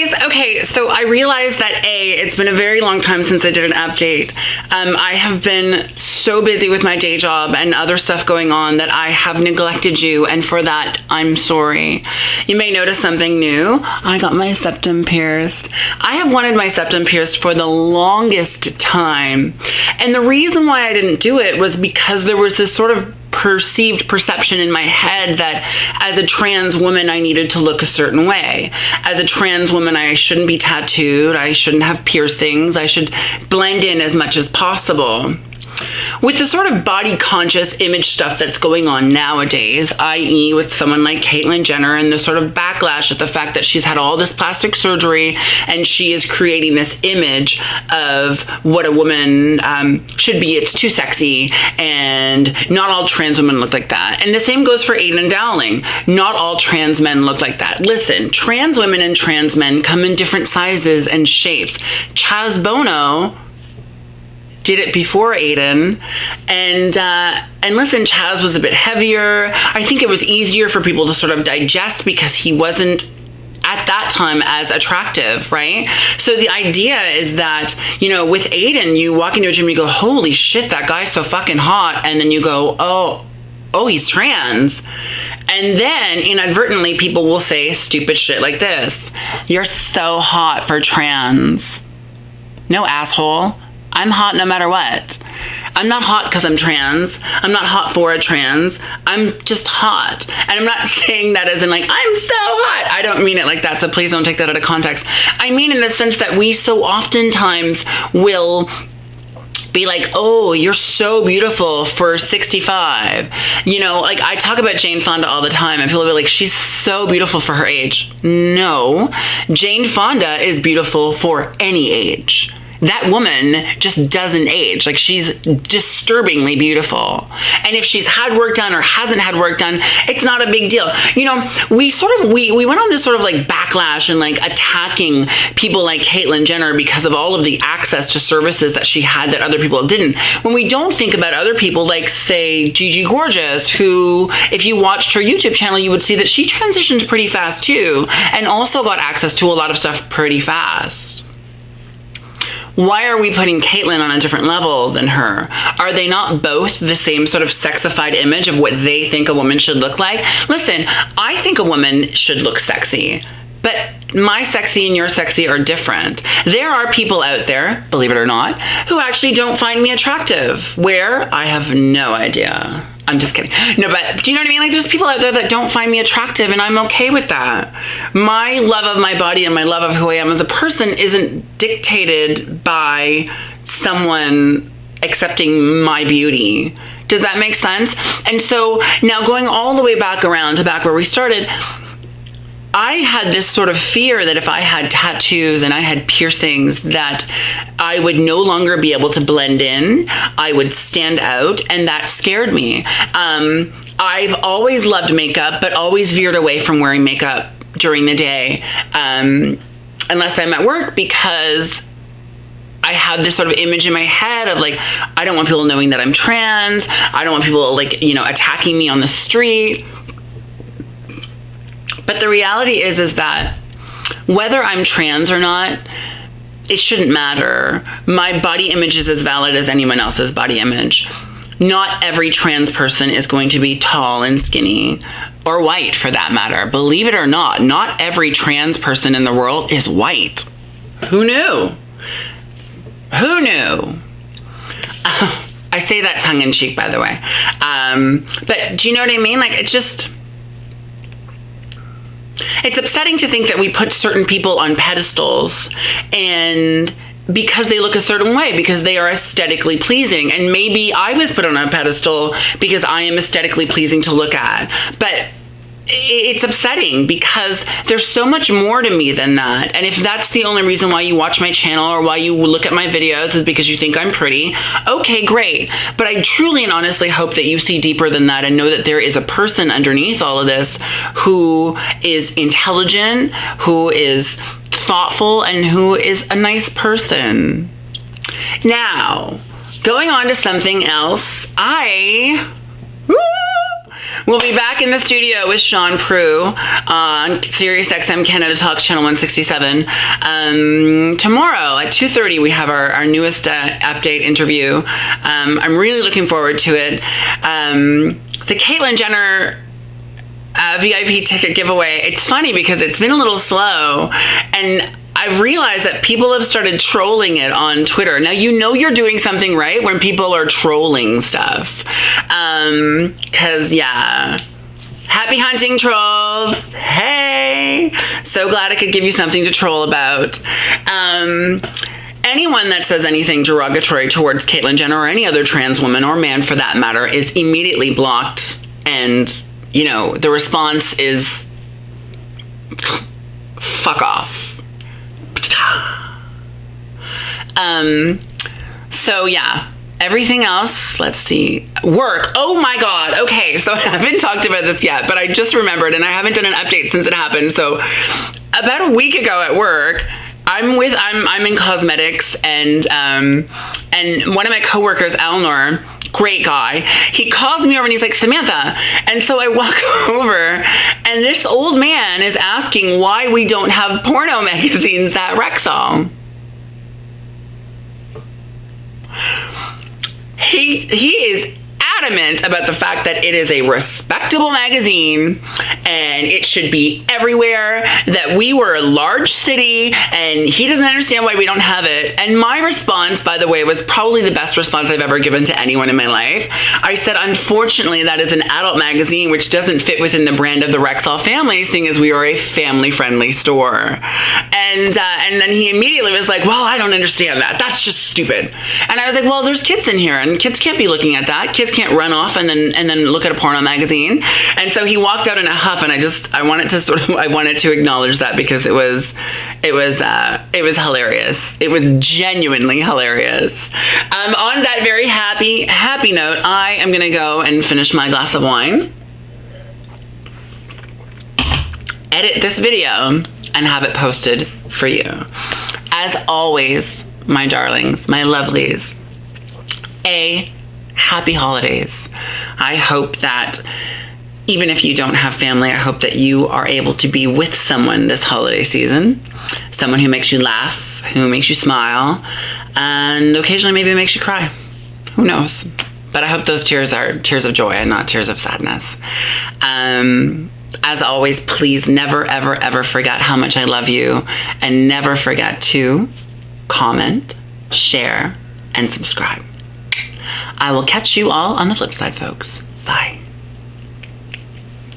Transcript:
guys, okay, so I realized that it's been a very long time since I did an update. I have been so busy with my day job and other stuff going on that I have neglected you, and for that, I'm sorry. You may notice something new. I got my septum pierced. I have wanted my septum pierced for the longest time, and the reason why I didn't do it was because there was this sort of perceived perception in my head that as a trans woman, I needed to look a certain way. As a trans woman, I shouldn't be tattooed. I shouldn't have piercings. I should blend in as much as possible. With the sort of body conscious image stuff that's going on nowadays, i.e. with someone like Caitlyn Jenner and the sort of backlash at the fact that she's had all this plastic surgery and she is creating this image of what a woman should be. It's too sexy, and not all trans women look like that. And the same goes for Aiden Dowling. Not all trans men look like that. Listen, trans women and trans men come in different sizes and shapes. Chaz Bono did it before Aiden, and listen, Chaz was a bit heavier. I think it was easier for people to sort of digest because he wasn't at that time as attractive, right? So the idea is that, you know, with Aiden, you walk into a gym and you go, holy shit, that guy's so fucking hot, and then you go, oh, he's trans. And then inadvertently people will say stupid shit like this: you're so hot for trans. No, asshole. I'm hot no matter what. I'm not hot because I'm trans. I'm not hot for a trans. I'm just hot. And I'm not saying that as in like, I'm so hot. I don't mean it like that, so please don't take that out of context. I mean in the sense that we so oftentimes will be like, oh, you're so beautiful for 65. You know, like I talk about Jane Fonda all the time, and people will be like, she's so beautiful for her age. No, Jane Fonda is beautiful for any age. That woman just doesn't age. Like, she's disturbingly beautiful. And if she's had work done or hasn't had work done, it's not a big deal. You know, we went on this sort of like backlash and like attacking people like Caitlyn Jenner because of all of the access to services that she had that other people didn't. When we don't think about other people like, say, Gigi Gorgeous, who, if you watched her YouTube channel, you would see that she transitioned pretty fast too, and also got access to a lot of stuff pretty fast. Why are we putting Caitlyn on a different level than her? Are they not both the same sort of sexified image of what they think a woman should look like? Listen, I think a woman should look sexy, but my sexy and your sexy are different. There are people out there, believe it or not, who actually don't find me attractive. Where? I have no idea. I'm just kidding. No, but do you know what I mean? Like, there's people out there that don't find me attractive, and I'm okay with that. My love of my body and my love of who I am as a person isn't dictated by someone accepting my beauty. Does that make sense? And so now going all the way back around to back where we started, I had this sort of fear that if I had tattoos and I had piercings that I would no longer be able to blend in, I would stand out, and that scared me. I've always loved makeup, but always veered away from wearing makeup during the day, unless I'm at work, because I had this sort of image in my head of like, I don't want people knowing that I'm trans. I don't want people like, you know, attacking me on the street. But the reality is that whether I'm trans or not, it shouldn't matter. My body image is as valid as anyone else's body image. Not every trans person is going to be tall and skinny, or white for that matter. Believe it or not, not every trans person in the world is white. Who knew? Who knew? I say that tongue in cheek, by the way. But do you know what I mean? Like, it's upsetting to think that we put certain people on pedestals and because they look a certain way, because they are aesthetically pleasing. And maybe I was put on a pedestal because I am aesthetically pleasing to look at. But it's upsetting because there's so much more to me than that. And if that's the only reason why you watch my channel or why you look at my videos is because you think I'm pretty, okay, great. But I truly and honestly hope that you see deeper than that and know that there is a person underneath all of this who is intelligent, who is thoughtful, and who is a nice person. Now, going on to something else, I We'll be back in the studio with Sean Prue on Sirius XM Canada Talks Channel 167. Tomorrow at 2:30, we have our newest update interview. I'm really looking forward to it. The Caitlyn Jenner VIP ticket giveaway. It's funny because it's been a little slow, and I've realized that people have started trolling it on Twitter. Now, you know you're doing something right when people are trolling stuff. 'Cause yeah. Happy hunting, trolls. Hey. So glad I could give you something to troll about. Anyone that says anything derogatory towards Caitlyn Jenner or any other trans woman or man for that matter is immediately blocked, and you know, the response is fuck off. So yeah, everything else, let's see. Work. Oh my God. Okay. So I haven't talked about this yet, but I just remembered, and I haven't done an update since it happened. So about a week ago at work, I'm in cosmetics, and one of my coworkers, Eleanor, great guy, he calls me over and he's like, Samantha. And so I walk over, and this old man is asking why we don't have porno magazines at Rexall. He is adamant about the fact that it is a respectable magazine and it should be everywhere, that we were a large city, and he doesn't understand why we don't have it. And my response, by the way, was probably the best response I've ever given to anyone in my life. I said, unfortunately, that is an adult magazine, which doesn't fit within the brand of the Rexall family, seeing as we are a family-friendly store. And then he immediately was like, well, I don't understand that. That's just stupid. And I was like, well, there's kids in here, and kids can't be looking at that. Kids can't run off and then look at a porno magazine. And so he walked out in a huff, and I wanted to acknowledge that because it was hilarious. It was genuinely hilarious. On that very happy note, I am gonna go and finish my glass of wine, edit this video, and have it posted for you. As always, my darlings, my lovelies, happy holidays. I hope that even if you don't have family, I hope that you are able to be with someone this holiday season. Someone who makes you laugh, who makes you smile, and occasionally maybe makes you cry. Who knows? But I hope those tears are tears of joy and not tears of sadness. As always, please never, ever, ever forget how much I love you, and never forget to comment, share, and subscribe. I will catch you all on the flip side, folks. Bye.